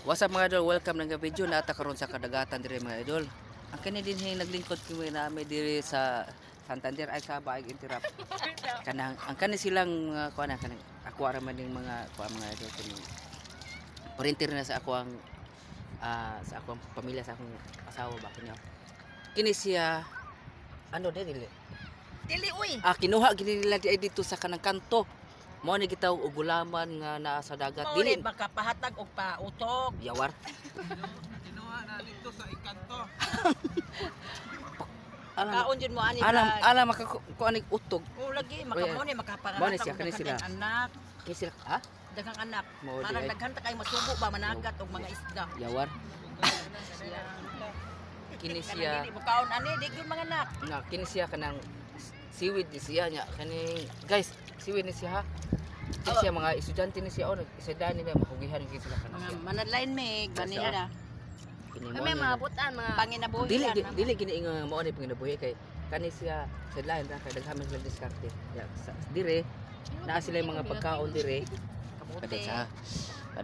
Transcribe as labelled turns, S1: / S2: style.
S1: What's up mga idol? Welcome ng video na ata karon sa kadagatan dire mga idol. Ang kani din naglingkod kami namin dire sa Santander ay sa Baig Interrupt. Kanang ang kani silang mga kuan kanang ako ra man ning mga kuan mga idol kani. Orientir na sa ako ang sa akong pamilya sa akong asawa ba kini. Kini siya ano dili.
S2: Dili uy.
S1: Kinuha gini nila dito sa kanang kanto. Mo ni gitaw og gulaman nga naa sa dagat.
S2: Dili makapahatag og pautog.
S1: Yawar.
S3: Kinuha na dito sa ikanto.
S2: Kaon jud mo ani.
S1: Alam makakuan utog.
S2: O lagi makamo ni makapanganak.
S1: Mo ni siya kani sila.
S2: Anak.
S1: Kini sila
S2: Daghang anak.
S1: Mao di
S2: Parang
S1: ay.
S2: daghan ta kay masubo ba managat og mga isda.
S1: Yawar. Kini siya
S2: Dili mo kaon ani di gyud mga anak.
S1: na kini siya kanang seaweed di siya nya kani guys seaweed ni siya ha. Kini siya mga estudyante ni siya isa nila mahugihan kini sila kanang siya.
S2: Mga manadlain mig banila na.
S1: Kini
S2: Kami mga butan mga panginabuhi.
S1: dili gini ingon mao ni panginabuhi kay kani siya sa lain ra kay daghan sila diskarte. Dire naa sila yung mga pagkaon dire.
S2: kabuti.
S1: Kada sa